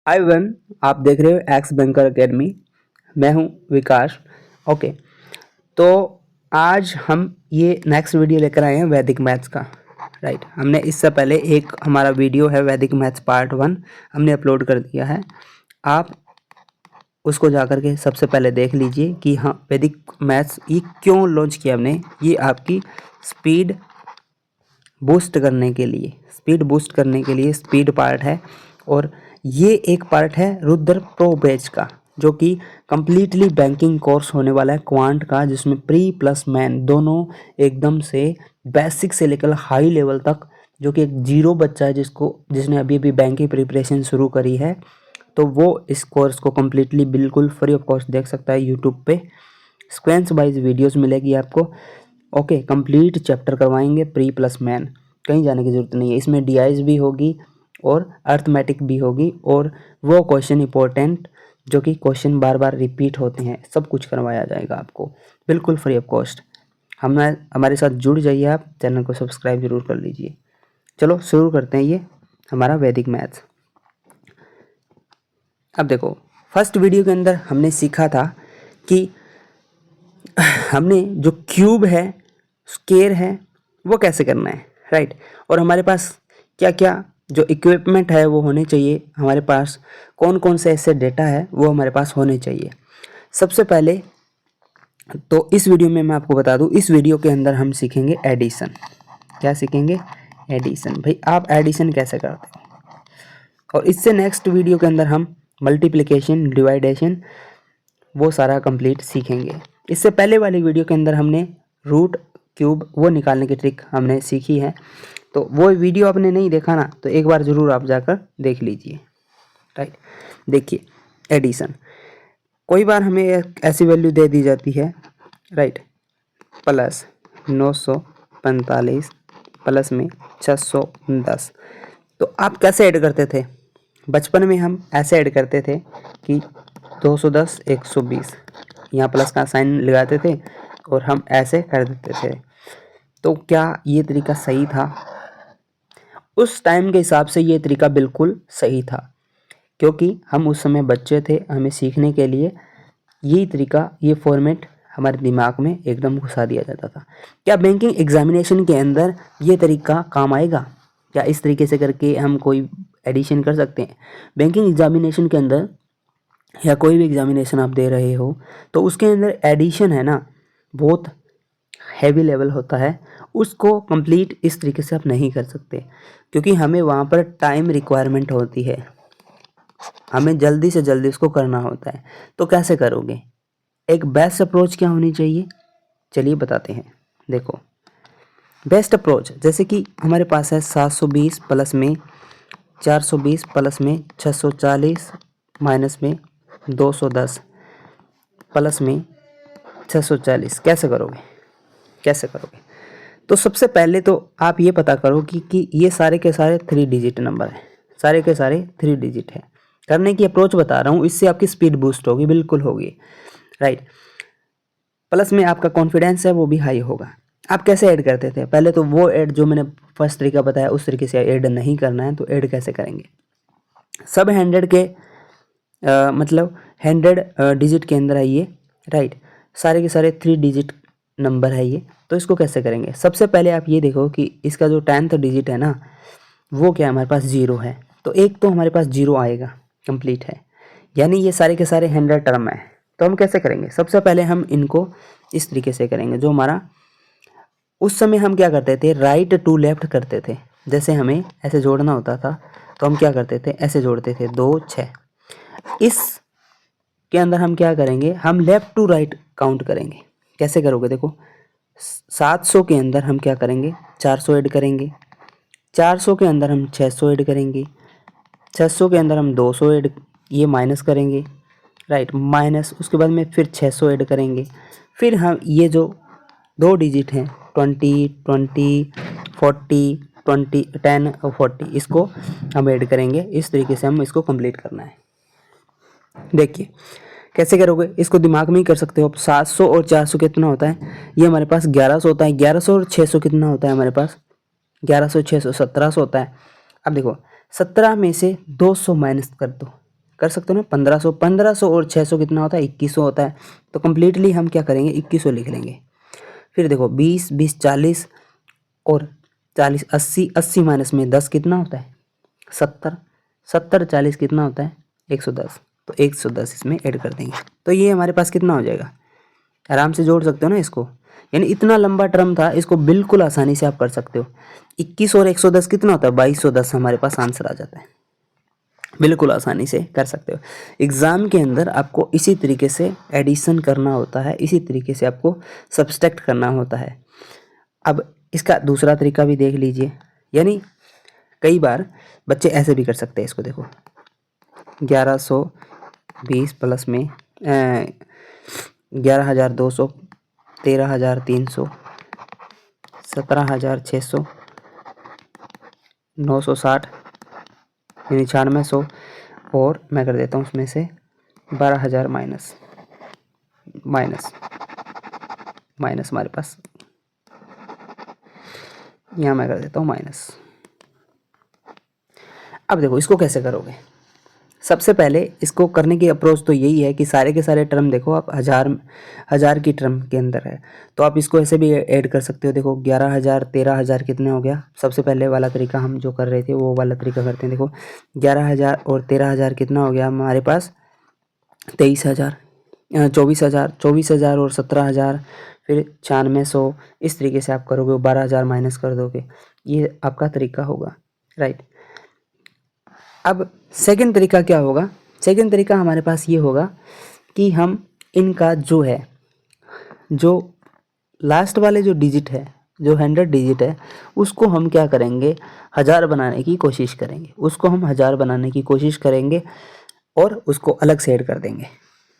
हाय one, आप देख रहे हो एक्स बैंकर एकेडमी। मैं हूं विकास। ओके, तो आज हम ये नेक्स्ट वीडियो लेकर आए हैं वैदिक मैथ्स का। राइट, हमने इससे पहले एक हमारा वीडियो है वैदिक मैथ्स पार्ट 1 हमने अपलोड कर दिया है। आप उसको जाकर के सबसे पहले देख लीजिए कि हाँ वैदिक मैथ्स ये क्यों लॉन्च किया हमने। ये आपकी स्पीड बूस्ट करने के लिए स्पीड पार्ट है। और ये एक पार्ट है रुद्र प्रो बैच का, जो कि कम्प्लीटली बैंकिंग कोर्स होने वाला है क्वांट का, जिसमें प्री प्लस मैन दोनों एकदम से बेसिक से लेकर हाई लेवल तक, जो कि एक जीरो बच्चा है जिसने अभी अभी बैंक की प्रिपरेशन शुरू करी है, तो वो इस कोर्स को कम्प्लीटली बिल्कुल फ्री ऑफ कॉस्ट देख सकता है। यूट्यूब पे सीक्वेंस वाइज वीडियोस मिलेगी आपको। ओके, कंप्लीट चैप्टर करवाएंगे प्री प्लस मैन, कहीं जाने की ज़रूरत नहीं है। इसमें डीआईज भी होगी और अर्थमेटिक भी होगी, और वो क्वेश्चन इंपॉर्टेंट जो कि क्वेश्चन बार बार रिपीट होते हैं, सब कुछ करवाया जाएगा आपको बिल्कुल फ्री ऑफ कॉस्ट। हमारे साथ जुड़ जाइए, आप चैनल को सब्सक्राइब जरूर कर लीजिए। चलो शुरू करते हैं ये हमारा वैदिक मैथ्स। अब देखो, फर्स्ट वीडियो के अंदर हमने सीखा था कि हमने जो क्यूब है, स्क्वायर है, वो कैसे करना है। राइट, और हमारे पास क्या क्या जो इक्विपमेंट है वो होने चाहिए, हमारे पास कौन कौन से ऐसे डेटा है वो हमारे पास होने चाहिए। सबसे पहले तो इस वीडियो में मैं आपको बता दूं, इस वीडियो के अंदर हम सीखेंगे एडिशन। क्या सीखेंगे? एडिशन। भाई आप एडिशन कैसे करते हो। और इससे नेक्स्ट वीडियो के अंदर हम मल्टीप्लिकेशन, डिवाइडेशन, वो सारा कंप्लीट सीखेंगे। इससे पहले वाली वीडियो के अंदर हमने रूट, क्यूब वो निकालने की ट्रिक हमने सीखी है, तो वो वीडियो आपने नहीं देखा ना, तो एक बार ज़रूर आप जाकर देख लीजिए। राइट, देखिए एडिशन, कोई बार हमें एक ऐसी वैल्यू दे दी जाती है, राइट, प्लस 945 प्लस में 610, तो आप कैसे ऐड करते थे? बचपन में हम ऐसे ऐड करते थे कि 210 120, यहाँ प्लस का साइन लगाते थे और हम ऐसे कर देते थे। तो क्या ये तरीका सही था? उस टाइम के हिसाब से ये तरीका बिल्कुल सही था, क्योंकि हम उस समय बच्चे थे, हमें सीखने के लिए यही तरीका, ये फॉर्मेट हमारे दिमाग में एकदम घुसा दिया जाता था। क्या बैंकिंग एग्जामिनेशन के अंदर ये तरीका काम आएगा? क्या इस तरीके से करके हम कोई एडिशन कर सकते हैं? बैंकिंग एग्जामिनेशन के अंदर या कोई भी एग्जामिनेशन आप दे रहे हो, तो उसके अंदर एडिशन है ना, बहुत हैवी लेवल होता है, उसको कंप्लीट इस तरीके से आप नहीं कर सकते, क्योंकि हमें वहाँ पर टाइम रिक्वायरमेंट होती है, हमें जल्दी से जल्दी उसको करना होता है। तो कैसे करोगे? एक बेस्ट अप्रोच क्या होनी चाहिए, चलिए बताते हैं। देखो, बेस्ट अप्रोच जैसे कि हमारे पास है 720 प्लस में 420 प्लस में 640 माइनस में 210 प्लस में 640, कैसे करोगे? तो सबसे पहले तो आप ये पता करो कि ये सारे के सारे 3 डिजिट नंबर हैं, सारे के सारे 3 डिजिट हैं। करने की अप्रोच बता रहा हूँ, इससे आपकी स्पीड बूस्ट होगी, बिल्कुल होगी। राइट, प्लस में आपका कॉन्फिडेंस है वो भी हाई होगा। आप कैसे ऐड करते थे? पहले तो वो ऐड जो मैंने फर्स्ट तरीका बताया उस तरीके से ऐड नहीं करना है, तो ऐड कैसे करेंगे? सब 100 के मतलब 100 डिजिट के अंदर आइए। राइट, सारे के सारे 3 डिजिट नंबर है ये, तो इसको कैसे करेंगे? सबसे पहले आप ये देखो कि इसका जो 10th डिजिट है ना, वो क्या है, हमारे पास 0 है, तो एक तो हमारे पास 0 आएगा, कंप्लीट है, यानी ये सारे के सारे 100 टर्म है। तो हम कैसे करेंगे? सबसे पहले हम इनको इस तरीके से करेंगे, जो हमारा उस समय हम क्या करते थे, राइट टू लेफ्ट करते थे। जैसे हमें ऐसे जोड़ना होता था, तो हम क्या करते थे, ऐसे जोड़ते थे 2 6। इस के अंदर हम क्या करेंगे, हम लेफ्ट टू राइट काउंट करेंगे। कैसे करोगे? देखो, 700 के अंदर हम क्या करेंगे, 400 ऐड करेंगे, 400 के अंदर हम 600 ऐड करेंगे, 600 के अंदर हम 200 ऐड, ये माइनस करेंगे। राइट, माइनस, उसके बाद में फिर 600 ऐड करेंगे। फिर हम ये जो 2 डिजिट हैं 20 20 40 20 10 और 40, इसको हम ऐड करेंगे। इस तरीके से हम इसको कंप्लीट करना है। देखिए कैसे करोगे, इसको दिमाग में ही कर सकते हो आप। 700 और 400 कितना होता है, ये हमारे पास 1100 होता है। 1100 और 600 कितना होता है हमारे पास, 1100 600 1700 होता है। अब देखो, 17 में से 200 माइनस कर दो, कर सकते हो ना। 1500 और 600 कितना होता है, 2100 होता है। तो कम्प्लीटली हम क्या करेंगे, 2100 लिख लेंगे। फिर देखो 20 20 40 और 40 80, 80 माइनस में 10 कितना होता है, 70, 70 40 कितना होता है, 110। तो 110 इसमें ऐड कर देंगे। तो ये हमारे पास कितना हो जाएगा, आराम से जोड़ सकते हो ना इसको। यानी इतना लंबा टर्म था, इसको बिल्कुल आसानी से आप कर सकते हो। 21 और 110 कितना होता है, 2210 हमारे पास आंसर आ जाता है। बिल्कुल आसानी से कर सकते हो। एग्ज़ाम के अंदर आपको इसी तरीके से एडिशन करना होता है, इसी तरीके से आपको सब्सट्रैक्ट करना होता है। अब इसका दूसरा तरीका भी देख लीजिए। यानी कई बार बच्चे ऐसे भी कर सकते हैं, इसको देखो 1120 प्लस में 11,200, 13,300, 17,600, 960 यानी 9600, और मैं कर देता हूँ उसमें से 12,000 माइनस माइनस माइनस हमारे पास, यहाँ मैं कर देता हूँ माइनस। अब देखो इसको कैसे करोगे। सबसे पहले इसको करने की अप्रोच तो यही है कि सारे के सारे टर्म देखो आप हज़ार की टर्म के अंदर है, तो आप इसको ऐसे भी ऐड कर सकते हो। देखो 11,000 13,000 कितने हो गया। सबसे पहले वाला तरीका हम जो कर रहे थे वो वाला तरीका करते हैं। देखो 11,000 और 13,000 कितना हो गया हमारे पास, 23,000, 24,000, 24,000 और 17,000, फिर 9600। इस तरीके से आप करोगे, 12,000 माइनस कर दोगे। ये आपका तरीका होगा, राइट। अब सेकंड तरीका क्या होगा, सेकंड तरीका हमारे पास ये होगा कि हम इनका जो है, जो लास्ट वाले जो डिजिट है, जो 100 डिजिट है, उसको हम क्या करेंगे, 1000 बनाने की कोशिश करेंगे। उसको हम 1000 बनाने की कोशिश करेंगे और उसको अलग से ऐड कर देंगे।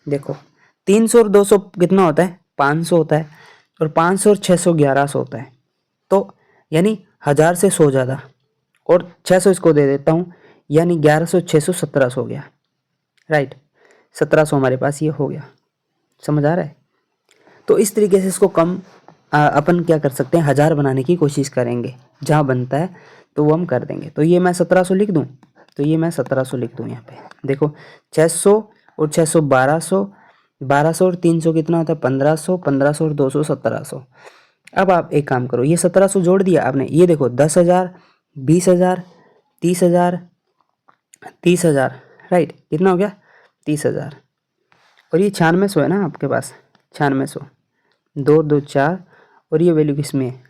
देखो 300 और 200 कितना होता है, 500 होता है, और 500 और 600 1100 होता है। तो यानी 1000 से 100 ज़्यादा, और 600 इसको दे देता हूँ, यानी 1100 600 1700 हो गया, राइट। 1700 हमारे पास ये हो गया, समझ आ रहा है। तो इस तरीके से इसको कम अपन क्या कर सकते हैं, 1000 बनाने की कोशिश करेंगे। जहाँ बनता है तो वो हम कर देंगे। तो ये मैं 1700 लिख दूँ, तो ये मैं 1700 लिख दूँ यहाँ पे। देखो 600 और 600 1200, 1200 और 300 कितना होता है, 1500, 1500 और 200 1700। अब आप एक काम करो, ये 1700 जोड़ दिया आपने, ये देखो 10,000, 20,000, 30,000, 30,000, राइट। कितना हो गया, 30,000। और ये 9600 है ना आपके पास, 9600, 2 2 4, और ये वैल्यू किस में है,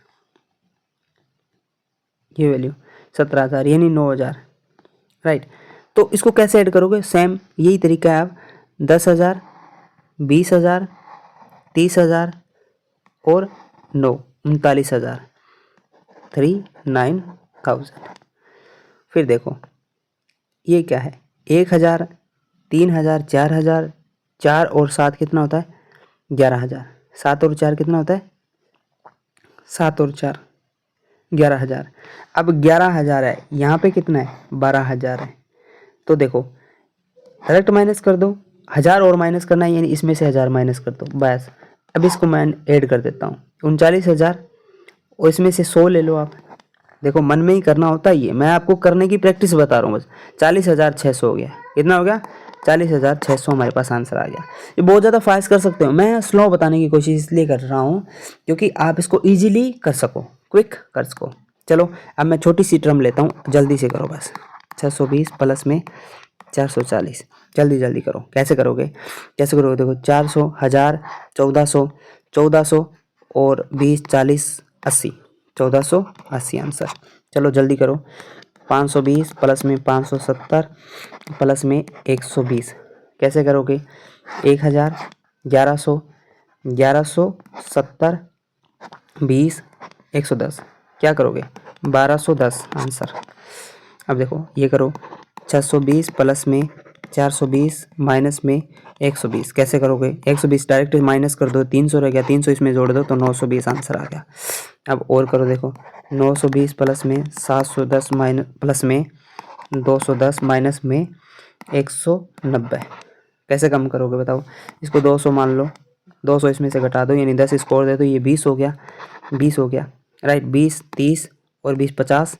ये वैल्यू 17,000 यानी 9,000, राइट। तो इसको कैसे ऐड करोगे, सेम यही तरीका है। आप 10,000, 20,000, 30,000 और 39,000, 39,000। फिर देखो ये क्या है, 1,000, 3,000, 4,000, 4 और 7 कितना होता है, 11,000, 7 और 4 कितना होता है, 7 और 4 11,000। अब 11,000 है, यहाँ पे कितना है, 12,000 है। तो देखो डायरेक्ट माइनस कर दो, 1000 और माइनस करना है, यानी इसमें से 1000 माइनस कर दो बस। अब इसको मैं ऐड कर देता हूँ, 39,000, और इसमें से 100 ले लो आप। देखो मन में ही करना होता है, ये मैं आपको करने की प्रैक्टिस बता रहा हूँ बस। 40,600 हो गया, कितना हो गया, 40,600 हमारे पास आंसर आ गया। ये बहुत ज़्यादा फास्ट कर सकते हो, मैं स्लो बताने की कोशिश इसलिए कर रहा हूँ क्योंकि आप इसको ईजिली कर सको, क्विक कर सको। चलो अब मैं छोटी सी टर्म लेता हूँ, जल्दी से करो बस। 620 प्लस में 440, जल्दी जल्दी करो। कैसे करोगे, कैसे करोगे, देखो 400, 1000, 1400, 1400 और 20 40 80, 1480 आंसर। चलो जल्दी करो। 520 प्लस में 570 प्लस में 120, कैसे करोगे, 1000, 1100, 1100, 70, 20, 110, क्या करोगे, 1210 आंसर। अब देखो ये करो, 620 प्लस में 420 माइनस में 120, कैसे करोगे, 120 डायरेक्ट माइनस कर दो, 300 रह गया, 300 इसमें जोड़ दो तो 920 आंसर आ गया। अब और करो, देखो 920 प्लस में 710 माइनस प्लस में 210 माइनस में 190, कैसे कम करोगे बताओ। इसको 200 मान लो, 200 इसमें से घटा दो, यानी 10 स्कोर दे दो, ये 20 हो गया, 20 हो गया, राइट। 20 30 और 20 50,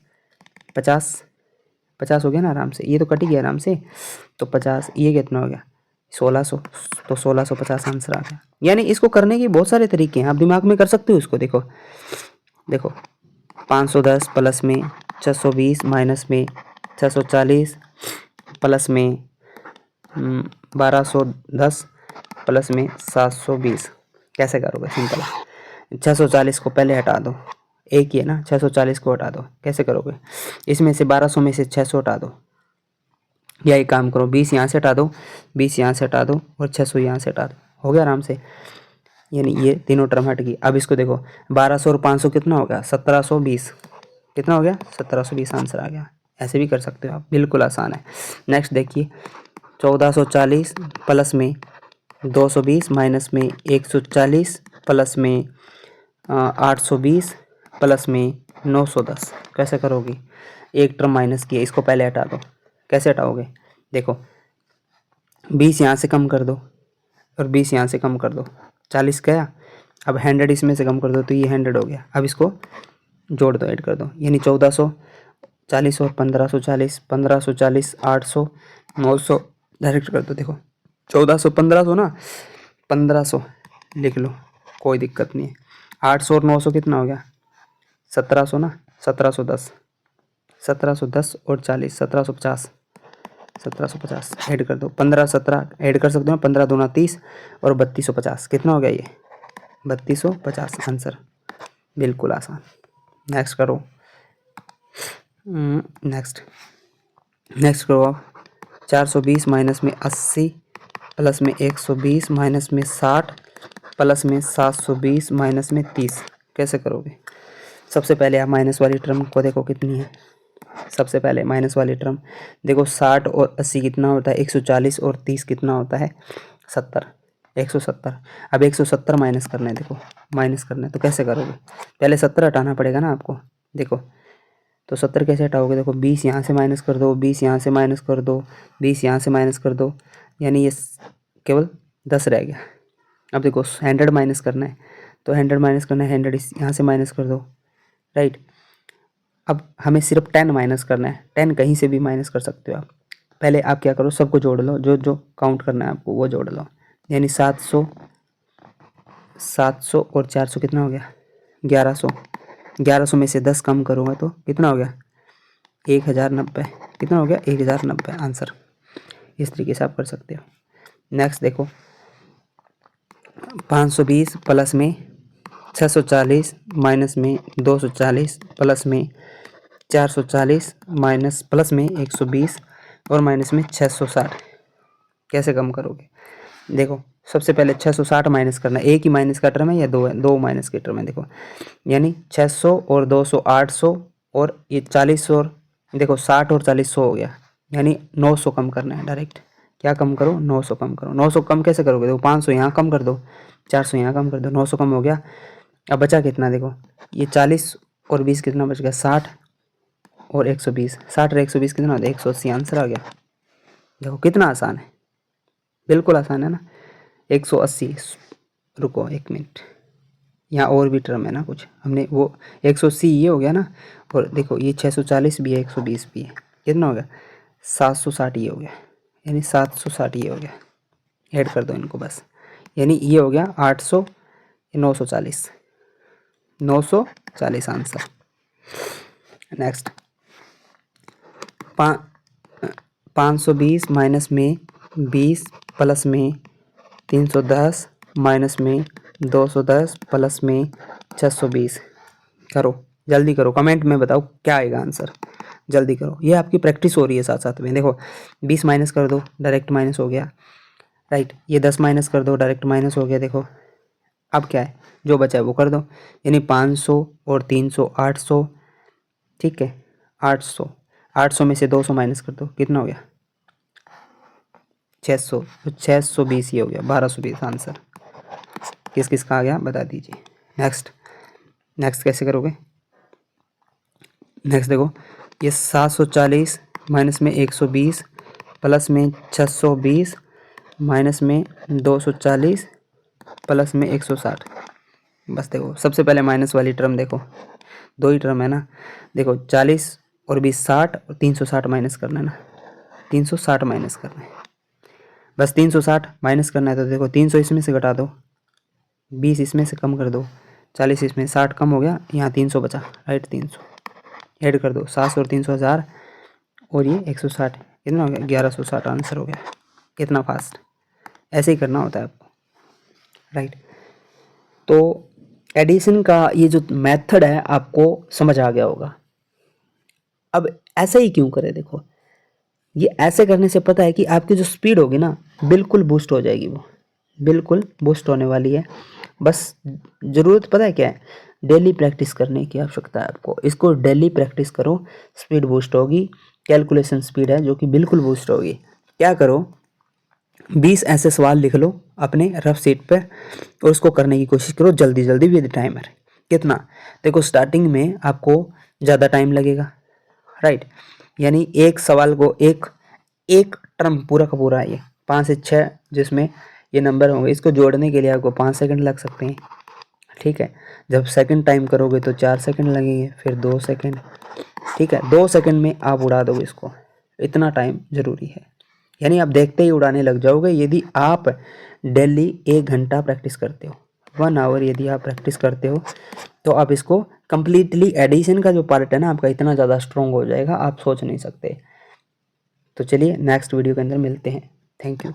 50 50 हो गया ना आराम से, ये तो कट ही गया आराम से। तो 50, ये कितना हो गया 1600, तो 1650 आंसर आ गया। यानी इसको करने के बहुत सारे तरीके हैं, आप दिमाग में कर सकते हो इसको। देखो देखो 510 प्लस में 620 माइनस में 640 प्लस में 1210 प्लस में 720 कैसे करोगे? सिंपल है। 640 को पहले हटा दो, एक ही है ना, 640 को हटा दो। कैसे करोगे? इसमें से 1200 में से 600 हटा दो, या एक काम करो 20 यहाँ से हटा दो, 20 यहाँ से हटा दो और 600 यहाँ से हटा दो, हो गया आराम से। यानी ये तीनों टर्म हट गई। अब इसको देखो 1200 और 500 कितना हो गया? 1720। कितना हो गया? 1720 आंसर आ गया। ऐसे भी कर सकते हो आप, बिल्कुल आसान है। नेक्स्ट देखिए 1440 प्लस में 220 माइनस में 140 प्लस में 820 प्लस में 910 कैसे करोगे? एक टर्म माइनस किया, इसको पहले हटा दो। कैसे हटाओगे? देखो 20 यहाँ से कम कर दो और 20 यहाँ से कम कर दो, 40 गया। अब 100 इसमें से कम कर दो तो ये 100 हो गया। अब इसको जोड़ दो, ऐड कर दो, यानी 1440 और 1540, 1540 800 900 डायरेक्ट कर दो। देखो 1400 1500 ना, 1500 लिख लो, कोई दिक्कत नहीं है। 800 और 900 कितना हो गया? 1700 ना, 1710, 1710 और 40 1750, 1750 ऐड कर दो। 15 17 ऐड कर सकते हो, 15 दूना 30 और 3250 कितना हो गया? ये 3250 आंसर, बिल्कुल आसान। नेक्स्ट करो, नेक्स्ट करो आप 420 माइनस में 80 प्लस में 120 माइनस में 60 प्लस में 720 माइनस में 30 कैसे करोगे? सबसे पहले आप माइनस वाली टर्म को देखो कितनी है। सबसे पहले माइनस वाली टर्म देखो, 60 और 80 कितना होता है? 140 और 30 कितना होता है? 70, 170। अब 170 माइनस करना है, देखो माइनस करना है तो कैसे करोगे? पहले 70 हटाना पड़ेगा ना आपको। देखो तो 70 कैसे हटाओगे? देखो 20 यहाँ से माइनस कर दो, 20 यहाँ से माइनस कर दो, 20 यहाँ से माइनस कर दो, यानी ये केवल 10 रह गया। अब देखो 100 माइनस करना है, तो 100 माइनस करना है, 100 यहाँ से माइनस कर दो, राइट। अब हमें सिर्फ 10 माइनस करना है, 10 कहीं से भी माइनस कर सकते हो आप। पहले आप क्या करो, सबको जोड़ लो, जो जो काउंट करना है आपको वो जोड़ लो। यानी 700 और 400 कितना हो गया? 1100। 1100 में से 10 कम करूँगा तो कितना हो गया? 1090। कितना हो गया? 1090 आंसर। इस तरीके से आप कर सकते हो। नेक्स्ट देखो 520 प्लस में 640 माइनस में 240 प्लस में 440 माइनस प्लस में 120 और माइनस में 660 कैसे कम करोगे? देखो सबसे पहले 660 माइनस करना है, एक ही माइनस का टर्म है या दो है? दो माइनस के टर्म है। देखो यानी 600 और 200 800 और ये 40 और देखो 60 और 40 100 हो गया, यानी 900 कम करना है डायरेक्ट। क्या कम करो? 900 कम करो। 900 कम कैसे करोगे? देखो 500 यहाँ कम कर दो, 400 यहाँ कम कर दो, 900 कम हो गया। अब बचा कितना? देखो ये 40 और 20 कितना बच गया? 60 और 120, 60 और 120 कितना होता है? 180 आंसर आ गया। देखो कितना आसान है, बिल्कुल आसान है ना। 180, रुको एक मिनट, यहाँ और भी टर्म है ना कुछ, हमने वो 180 ये हो गया ना, और देखो ये 640 भी है, 120 भी है, कितना हो गया? 760 ये हो गया, यानी 760 ये हो गया। ऐड कर दो इनको बस, यानी ये हो गया 800, 940, 940 आंसर। नेक्स्ट 520 माइनस में 20 प्लस में 310 माइनस में 210 प्लस में 620 करो, जल्दी करो, कमेंट में बताओ क्या आएगा आंसर, जल्दी करो। ये आपकी प्रैक्टिस हो रही है साथ साथ में। देखो 20 माइनस कर दो, डायरेक्ट माइनस हो गया, राइट। ये 10 माइनस कर दो, डायरेक्ट माइनस हो गया। देखो अब क्या है, जो बचा है वो कर दो, यानी 500 और 300 800, ठीक है। 800 में से 200 माइनस कर दो, कितना हो गया? 600, तो 620 ये हो गया, 1220 आंसर। किस किस का आ गया बता दीजिए। नेक्स्ट कैसे करोगे? नेक्स्ट देखो ये 740 माइनस में 120 प्लस में 620 माइनस में 240 प्लस में 160। बस देखो सबसे पहले माइनस वाली टर्म देखो, दो ही टर्म है ना। देखो 40 और 20 60 और 360 माइनस करना है ना, 360 माइनस करना है, बस 360 माइनस करना है। तो देखो 300 इसमें से घटा दो, 20 इसमें से कम कर दो, 40 इसमें, 60 कम हो गया, यहाँ 300 बचा, राइट। 300 ऐड कर दो, 700 और 300 1000, और ये 160, कितना हो गया, 1160 आंसर हो गया। कितना फास्ट, ऐसे ही करना होता है आपको, राइट। तो एडिशन का ये जो मेथड है आपको समझ आ गया होगा। अब ऐसे ही क्यों करें, देखो ये ऐसे करने से पता है कि आपकी जो स्पीड होगी ना बिल्कुल बूस्ट हो जाएगी, वो बिल्कुल बूस्ट होने वाली है। बस ज़रूरत पता है क्या है, डेली प्रैक्टिस करने की आवश्यकता है आपको। इसको डेली प्रैक्टिस करो, स्पीड बूस्ट होगी। कैलकुलेशन स्पीड है जो कि बिल्कुल बूस्ट होगी। क्या करो, 20 ऐसे सवाल लिख लो अपने रफ शीट पे और उसको करने की कोशिश करो जल्दी जल्दी विद टाइमर। कितना, देखो स्टार्टिंग में आपको ज़्यादा टाइम लगेगा, राइट। यानी एक सवाल को एक एक टर्म पूरा का पूरा ये 5 से 6 जिसमें ये नंबर होंगे, इसको जोड़ने के लिए आपको 5 सेकंड लग सकते हैं, ठीक है। जब सेकंड टाइम करोगे तो 4 सेकंड लगेंगे, फिर 2 सेकंड, ठीक है। 2 सेकंड में आप उड़ा दोगे इसको, इतना टाइम ज़रूरी है। यानी आप देखते ही उड़ाने लग जाओगे यदि आप डेली 1 घंटा प्रैक्टिस करते हो, 1 आवर यदि आप प्रैक्टिस करते हो, तो आप इसको कंप्लीटली, एडिशन का जो पार्ट है ना आपका इतना ज़्यादा स्ट्रॉन्ग हो जाएगा, आप सोच नहीं सकते। तो चलिए नेक्स्ट वीडियो के अंदर मिलते हैं। Thank you.